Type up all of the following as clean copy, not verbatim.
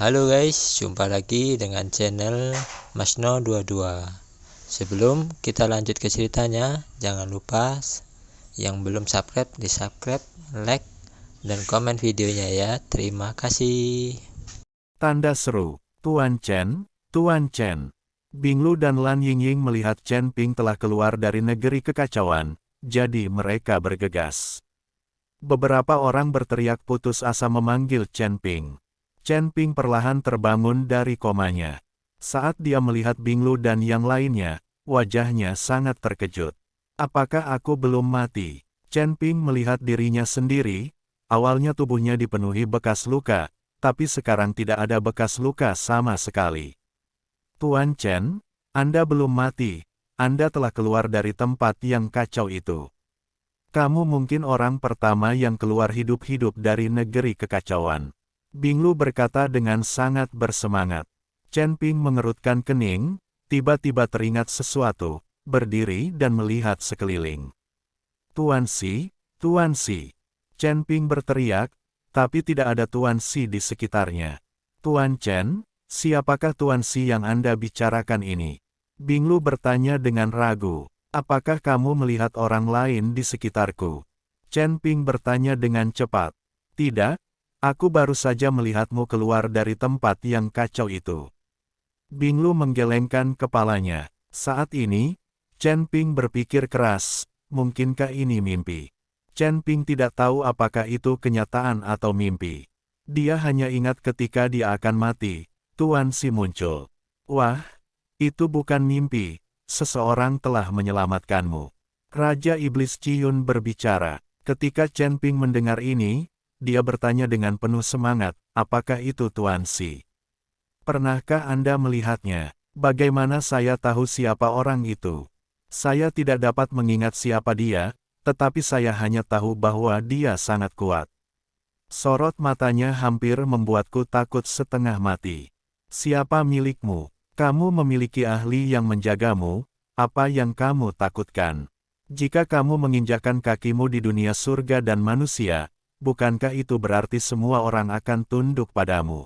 Halo guys, jumpa lagi dengan channel Masno22. Sebelum kita lanjut ke ceritanya, jangan lupa yang belum subscribe di subscribe, like, dan komen videonya ya. Terima kasih. Tanda seru, Tuan Chen, Tuan Chen. Binglu dan Lan Yingying melihat Chen Ping telah keluar dari negeri kekacauan, jadi mereka bergegas. Beberapa orang berteriak putus asa memanggil Chen Ping. Chen Ping perlahan terbangun dari komanya. Saat dia melihat Binglu dan yang lainnya, wajahnya sangat terkejut. Apakah aku belum mati? Chen Ping melihat dirinya sendiri, awalnya tubuhnya dipenuhi bekas luka, tapi sekarang tidak ada bekas luka sama sekali. Tuan Chen, Anda belum mati, Anda telah keluar dari tempat yang kacau itu. Kamu mungkin orang pertama yang keluar hidup-hidup dari negeri kekacauan. Binglu berkata dengan sangat bersemangat. Chen Ping mengerutkan kening, tiba-tiba teringat sesuatu, berdiri dan melihat sekeliling. Tuan Si, Tuan Si. Chen Ping berteriak, tapi tidak ada Tuan Si di sekitarnya. Tuan Chen, siapakah Tuan Si yang Anda bicarakan ini? Binglu bertanya dengan ragu. Apakah kamu melihat orang lain di sekitarku? Chen Ping bertanya dengan cepat. Tidak, aku baru saja melihatmu keluar dari tempat yang kacau itu. Binglu menggelengkan kepalanya. Saat ini, Chen Ping berpikir keras, mungkinkah ini mimpi? Chen Ping tidak tahu apakah itu kenyataan atau mimpi. Dia hanya ingat ketika dia akan mati, Tuan Si muncul. Wah, itu bukan mimpi. Seseorang telah menyelamatkanmu. Raja Iblis Ciyun berbicara. Ketika Chen Ping mendengar ini, dia bertanya dengan penuh semangat, apakah itu Tuan Si? Pernahkah Anda melihatnya? Bagaimana saya tahu siapa orang itu? Saya tidak dapat mengingat siapa dia, tetapi saya hanya tahu bahwa dia sangat kuat. Sorot matanya hampir membuatku takut setengah mati. Siapa milikmu? Kamu memiliki ahli yang menjagamu, apa yang kamu takutkan? Jika kamu menginjakkan kakimu di dunia surga dan manusia, bukankah itu berarti semua orang akan tunduk padamu?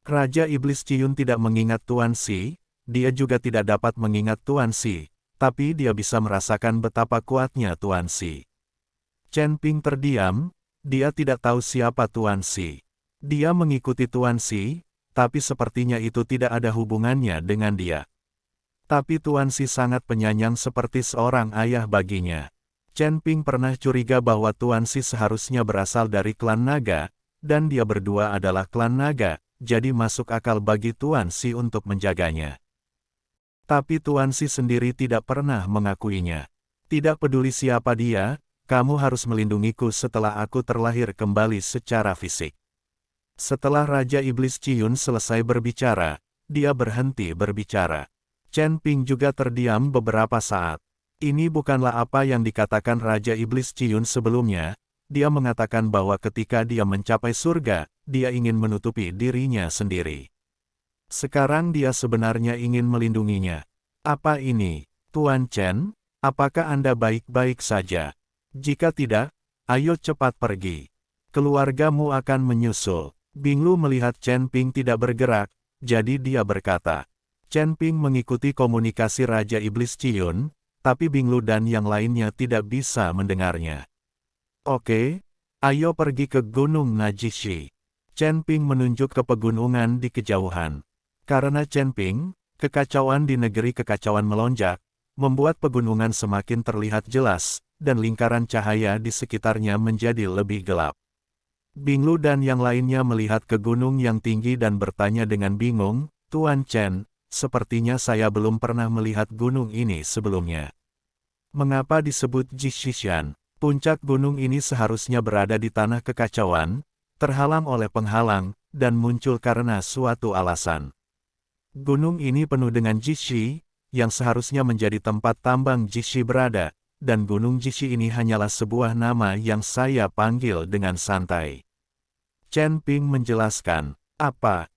Raja Iblis Ciyun tidak mengingat Tuan Si, dia juga tidak dapat mengingat Tuan Si, tapi dia bisa merasakan betapa kuatnya Tuan Si. Chen Ping terdiam, dia tidak tahu siapa Tuan Si. Dia mengikuti Tuan Si, tapi sepertinya itu tidak ada hubungannya dengan dia. Tapi Tuan Si sangat penyayang seperti seorang ayah baginya. Chen Ping pernah curiga bahwa Tuan Si seharusnya berasal dari klan naga, dan dia berdua adalah klan naga, jadi masuk akal bagi Tuan Si untuk menjaganya. Tapi Tuan Si sendiri tidak pernah mengakuinya. Tidak peduli siapa dia, kamu harus melindungiku setelah aku terlahir kembali secara fisik. Setelah Raja Iblis Ciyun selesai berbicara, dia berhenti berbicara. Chen Ping juga terdiam beberapa saat. Ini bukanlah apa yang dikatakan Raja Iblis Ciyun sebelumnya. Dia mengatakan bahwa ketika dia mencapai surga, dia ingin menutupi dirinya sendiri. Sekarang dia sebenarnya ingin melindunginya. Apa ini, Tuan Chen? Apakah Anda baik-baik saja? Jika tidak, ayo cepat pergi. Keluargamu akan menyusul. Binglu melihat Chen Ping tidak bergerak, jadi dia berkata. Chen Ping mengikuti komunikasi Raja Iblis Ciyun, tapi Binglu dan yang lainnya tidak bisa mendengarnya. Oke, ayo pergi ke Gunung Najishi. Chen Ping menunjuk ke pegunungan di kejauhan. Karena Chen Ping, kekacauan di negeri kekacauan melonjak, membuat pegunungan semakin terlihat jelas, dan lingkaran cahaya di sekitarnya menjadi lebih gelap. Binglu dan yang lainnya melihat ke gunung yang tinggi dan bertanya dengan bingung, Tuan Chen, sepertinya saya belum pernah melihat gunung ini sebelumnya. Mengapa disebut Jishishan? Puncak gunung ini seharusnya berada di tanah kekacauan, terhalang oleh penghalang, dan muncul karena suatu alasan. Gunung ini penuh dengan Jishi, yang seharusnya menjadi tempat tambang Jishi berada, dan gunung Jishi ini hanyalah sebuah nama yang saya panggil dengan santai. Chen Ping menjelaskan,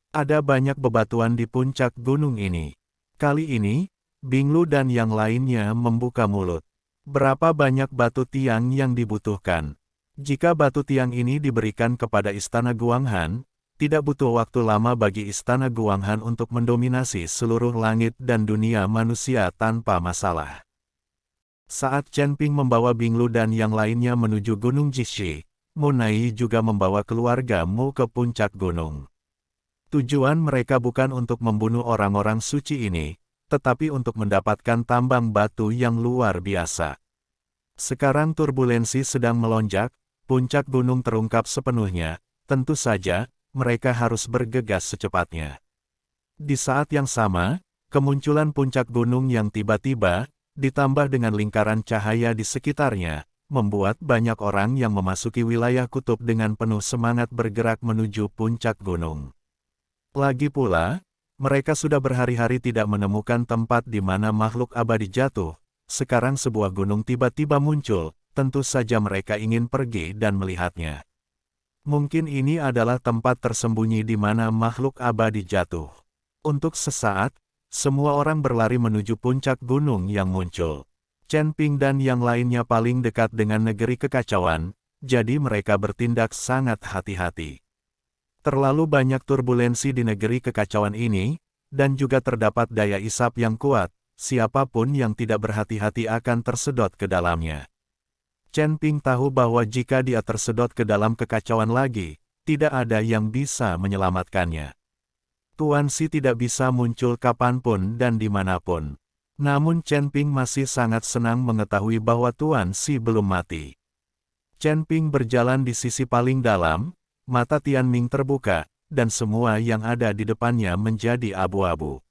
ada banyak bebatuan di puncak gunung ini. Kali ini, Binglu dan yang lainnya membuka mulut. Berapa banyak batu tiang yang dibutuhkan? Jika batu tiang ini diberikan kepada Istana Guanghan, Tidak butuh waktu lama bagi Istana Guanghan untuk mendominasi seluruh langit dan dunia manusia tanpa masalah. Saat Chen Ping membawa Binglu dan yang lainnya menuju Gunung Jishi, Mu Nai juga membawa keluarga Mu ke puncak gunung. Tujuan mereka bukan untuk membunuh orang-orang suci ini, tetapi untuk mendapatkan tambang batu yang luar biasa. Sekarang turbulensi sedang melonjak, puncak gunung terungkap sepenuhnya, tentu saja, mereka harus bergegas secepatnya. Di saat yang sama, kemunculan puncak gunung yang tiba-tiba, ditambah dengan lingkaran cahaya di sekitarnya, membuat banyak orang yang memasuki wilayah kutub dengan penuh semangat bergerak menuju puncak gunung. Lagi pula, mereka sudah berhari-hari tidak menemukan tempat di mana makhluk abadi jatuh. Sekarang sebuah gunung tiba-tiba muncul, tentu saja mereka ingin pergi dan melihatnya. Mungkin ini adalah tempat tersembunyi di mana makhluk abadi jatuh. Untuk sesaat, semua orang berlari menuju puncak gunung yang muncul. Chen Ping dan yang lainnya paling dekat dengan negeri kekacauan, jadi mereka bertindak sangat hati-hati. Terlalu banyak turbulensi di negeri kekacauan ini, dan juga terdapat daya isap yang kuat, siapapun yang tidak berhati-hati akan tersedot ke dalamnya. Chen Ping tahu bahwa jika dia tersedot ke dalam kekacauan lagi, tidak ada yang bisa menyelamatkannya. Tuan Xi tidak bisa muncul kapanpun dan dimanapun. Namun Chen Ping masih sangat senang mengetahui bahwa Tuan Xi belum mati. Chen Ping berjalan di sisi paling dalam, mata Tianming terbuka, dan semua yang ada di depannya menjadi abu-abu.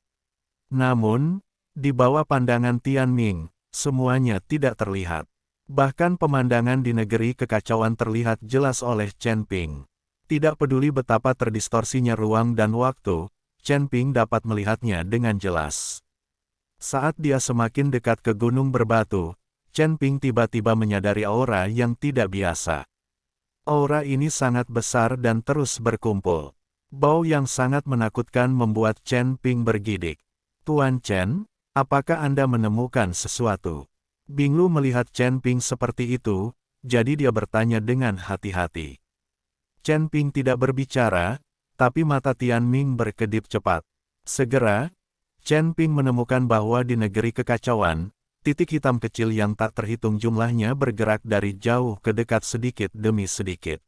Namun, di bawah pandangan Tianming, semuanya tidak terlihat. Bahkan pemandangan di negeri kekacauan terlihat jelas oleh Chen Ping. Tidak peduli betapa terdistorsinya ruang dan waktu, Chen Ping dapat melihatnya dengan jelas. Saat dia semakin dekat ke gunung berbatu, Chen Ping tiba-tiba menyadari aura yang tidak biasa. Aura ini sangat besar dan terus berkumpul. Bau yang sangat menakutkan membuat Chen Ping bergidik. Tuan Chen, apakah Anda menemukan sesuatu? Binglu melihat Chen Ping seperti itu, jadi dia bertanya dengan hati-hati. Chen Ping tidak berbicara, tapi mata Tianming berkedip cepat. Segera, Chen Ping menemukan bahwa di negeri kekacauan, titik hitam kecil yang tak terhitung jumlahnya bergerak dari jauh ke dekat sedikit demi sedikit.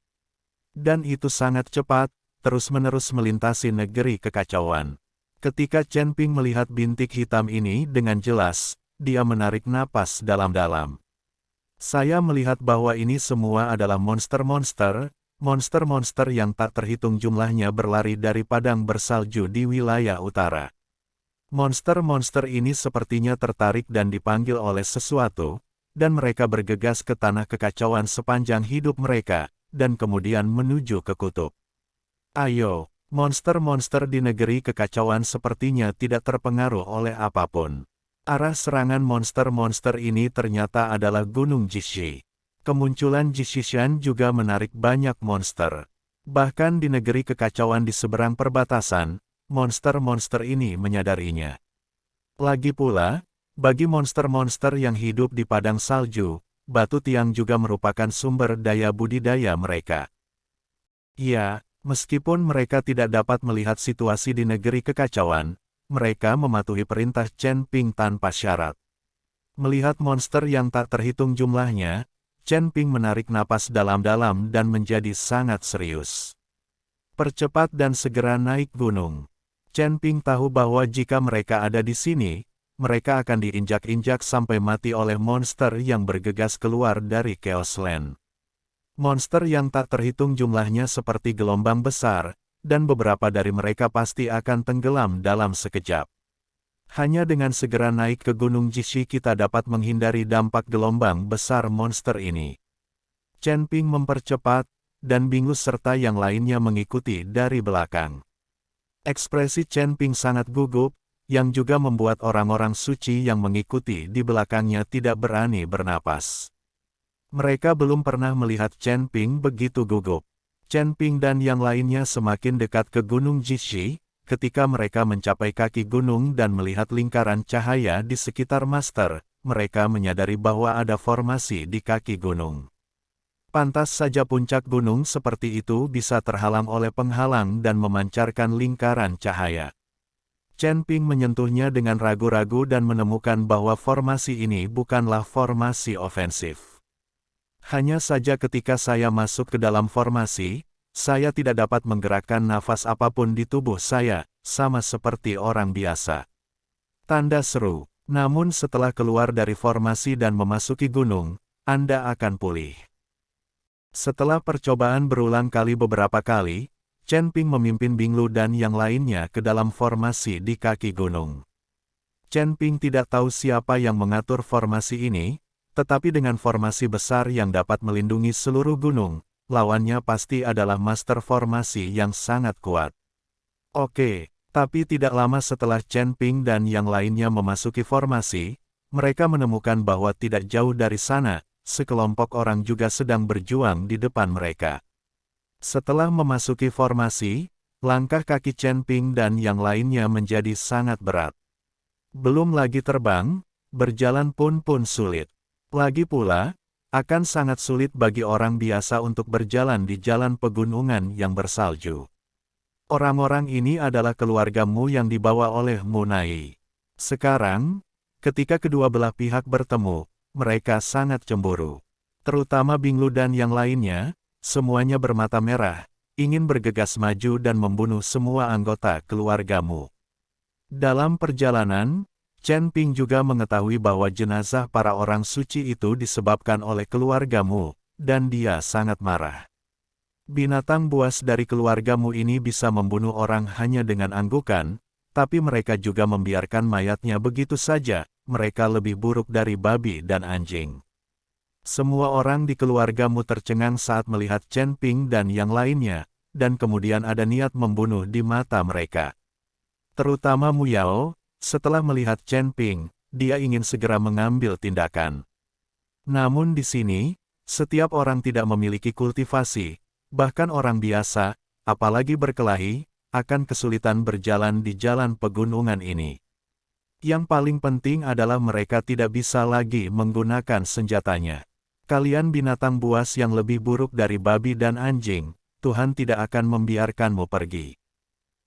Dan itu sangat cepat, terus-menerus melintasi negeri kekacauan. Ketika Chen Ping melihat bintik hitam ini dengan jelas, dia menarik napas dalam-dalam. Saya melihat bahwa ini semua adalah monster-monster yang tak terhitung jumlahnya berlari dari padang bersalju di wilayah utara. Monster-monster ini sepertinya tertarik dan dipanggil oleh sesuatu, dan mereka bergegas ke tanah kekacauan sepanjang hidup mereka, dan kemudian menuju ke kutub. Ayo, monster-monster di negeri kekacauan sepertinya tidak terpengaruh oleh apapun. Arah serangan monster-monster ini ternyata adalah Gunung Jishi. Kemunculan Jishishan juga menarik banyak monster. Bahkan di negeri kekacauan di seberang perbatasan, monster-monster ini menyadarinya. Lagi pula, bagi monster-monster yang hidup di padang salju, batu tiang juga merupakan sumber daya budidaya mereka. Ya, meskipun mereka tidak dapat melihat situasi di negeri kekacauan, mereka mematuhi perintah Chen Ping tanpa syarat. Melihat monster yang tak terhitung jumlahnya, Chen Ping menarik napas dalam-dalam dan menjadi sangat serius. Percepat dan segera naik gunung. Chen Ping tahu bahwa jika mereka ada di sini, mereka akan diinjak-injak sampai mati oleh monster yang bergegas keluar dari Chaos Land. Monster yang tak terhitung jumlahnya seperti gelombang besar, dan beberapa dari mereka pasti akan tenggelam dalam sekejap. Hanya dengan segera naik ke Gunung Jishi kita dapat menghindari dampak gelombang besar monster ini. Chen Ping mempercepat, dan Binglu serta yang lainnya mengikuti dari belakang. Ekspresi Chen Ping sangat gugup, yang juga membuat orang-orang suci yang mengikuti di belakangnya tidak berani bernapas. Mereka belum pernah melihat Chen Ping begitu gugup. Chen Ping dan yang lainnya semakin dekat ke Gunung Jishi, ketika mereka mencapai kaki gunung dan melihat lingkaran cahaya di sekitar Master, mereka menyadari bahwa ada formasi di kaki gunung. Pantas saja puncak gunung seperti itu bisa terhalang oleh penghalang dan memancarkan lingkaran cahaya. Chen Ping menyentuhnya dengan ragu-ragu dan menemukan bahwa formasi ini bukanlah formasi ofensif. Hanya saja ketika saya masuk ke dalam formasi, saya tidak dapat menggerakkan nafas apapun di tubuh saya, sama seperti orang biasa. Tanda seru. Namun setelah keluar dari formasi dan memasuki gunung, Anda akan pulih. Setelah percobaan berulang kali beberapa kali, Chen Ping memimpin Binglu dan yang lainnya ke dalam formasi di kaki gunung. Chen Ping tidak tahu siapa yang mengatur formasi ini, tetapi dengan formasi besar yang dapat melindungi seluruh gunung, lawannya pasti adalah master formasi yang sangat kuat. Oke, tapi tidak lama setelah Chen Ping dan yang lainnya memasuki formasi, mereka menemukan bahwa tidak jauh dari sana, sekelompok orang juga sedang berjuang di depan mereka. Setelah memasuki formasi, langkah kaki Chen Ping dan yang lainnya menjadi sangat berat. Belum lagi terbang, berjalan pun sulit. Lagi pula, akan sangat sulit bagi orang biasa untuk berjalan di jalan pegunungan yang bersalju. Orang-orang ini adalah keluargamu yang dibawa oleh Munai. Sekarang, ketika kedua belah pihak bertemu, mereka sangat cemburu. Terutama Binglu dan yang lainnya, semuanya bermata merah, ingin bergegas maju dan membunuh semua anggota keluargamu. Dalam perjalanan, Chen Ping juga mengetahui bahwa jenazah para orang suci itu disebabkan oleh keluargamu, dan dia sangat marah. Binatang buas dari keluargamu ini bisa membunuh orang hanya dengan anggukan, tapi mereka juga membiarkan mayatnya begitu saja, mereka lebih buruk dari babi dan anjing. Semua orang di keluargamu tercengang saat melihat Chen Ping dan yang lainnya, dan kemudian ada niat membunuh di mata mereka. Terutama Mu Yao, setelah melihat Chen Ping, dia ingin segera mengambil tindakan. Namun di sini, setiap orang tidak memiliki kultivasi, bahkan orang biasa, apalagi berkelahi, akan kesulitan berjalan di jalan pegunungan ini. Yang paling penting adalah mereka tidak bisa lagi menggunakan senjatanya. Kalian binatang buas yang lebih buruk dari babi dan anjing, Tuhan tidak akan membiarkanmu pergi.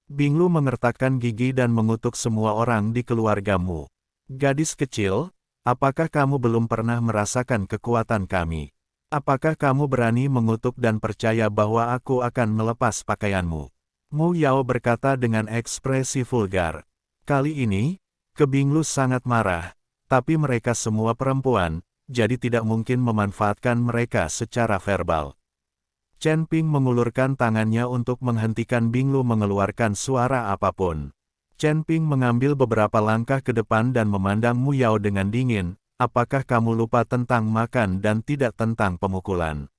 Binglu mengertakkan gigi dan mengutuk semua orang di keluargamu. Gadis kecil, apakah kamu belum pernah merasakan kekuatan kami? Apakah kamu berani mengutuk dan percaya bahwa aku akan melepas pakaianmu? Mu Yao berkata dengan ekspresi vulgar. Kali ini, Binglu sangat marah, tapi mereka semua perempuan, jadi tidak mungkin memanfaatkan mereka secara verbal. Chen Ping mengulurkan tangannya untuk menghentikan Binglu mengeluarkan suara apapun. Chen Ping mengambil beberapa langkah ke depan dan memandang Mu Yao dengan dingin, apakah kamu lupa tentang makan dan tidak tentang pemukulan?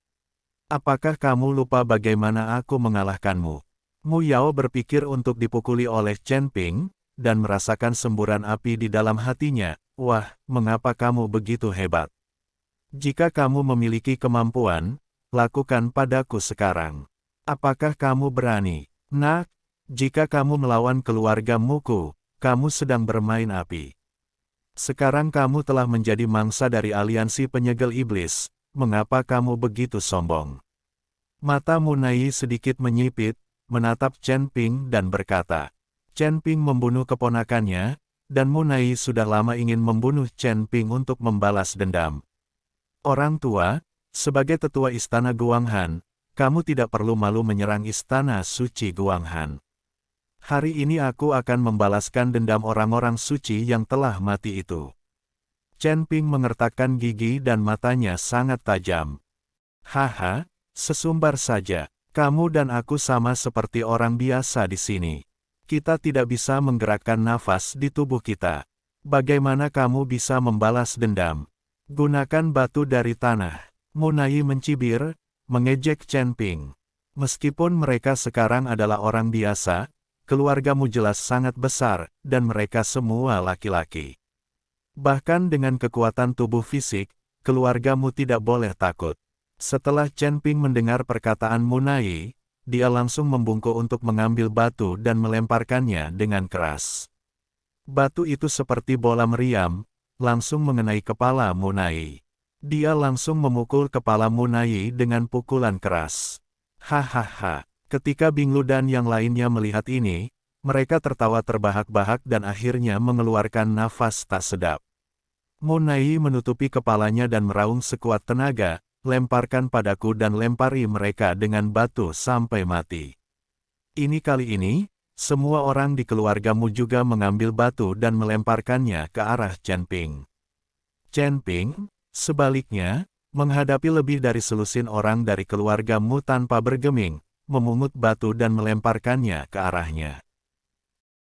Apakah kamu lupa bagaimana aku mengalahkanmu? Mu Yao berpikir untuk dipukuli oleh Chen Ping, dan merasakan semburan api di dalam hatinya. Wah, mengapa kamu begitu hebat? Jika kamu memiliki kemampuan, lakukan padaku sekarang. Apakah kamu berani? Nak, jika kamu melawan keluarga Muku, kamu sedang bermain api. Sekarang kamu telah menjadi mangsa dari aliansi penyegel iblis, mengapa kamu begitu sombong? Mata Munai sedikit menyipit, menatap Chen Ping dan berkata, Chen Ping membunuh keponakannya, dan Munai sudah lama ingin membunuh Chen Ping untuk membalas dendam. Orang tua, sebagai tetua istana Guanghan, kamu tidak perlu malu menyerang istana suci Guanghan. Hari ini aku akan membalaskan dendam orang-orang suci yang telah mati itu. Chen Ping mengertakkan gigi dan matanya sangat tajam. Haha, sesumbar saja. Kamu dan aku sama seperti orang biasa di sini. Kita tidak bisa menggerakkan nafas di tubuh kita. Bagaimana kamu bisa membalas dendam? Gunakan batu dari tanah. Munai mencibir, mengejek Chen Ping. Meskipun mereka sekarang adalah orang biasa, keluargamu jelas sangat besar, dan mereka semua laki-laki. Bahkan dengan kekuatan tubuh fisik, keluargamu tidak boleh takut. Setelah Chen Ping mendengar perkataan Munai, dia langsung membungkuk untuk mengambil batu dan melemparkannya dengan keras. Batu itu seperti bola meriam, langsung mengenai kepala Munai. Dia langsung memukul kepala Munai dengan pukulan keras. Hahaha. Ketika Binglu dan yang lainnya melihat ini, mereka tertawa terbahak-bahak dan akhirnya mengeluarkan nafas tak sedap. Munai menutupi kepalanya dan meraung sekuat tenaga, lemparkan padaku dan lempari mereka dengan batu sampai mati. Kali ini, semua orang di keluargamu juga mengambil batu dan melemparkannya ke arah Chen Ping. Chen Ping, sebaliknya, menghadapi lebih dari selusin orang dari keluargamu tanpa bergeming, memungut batu dan melemparkannya ke arahnya.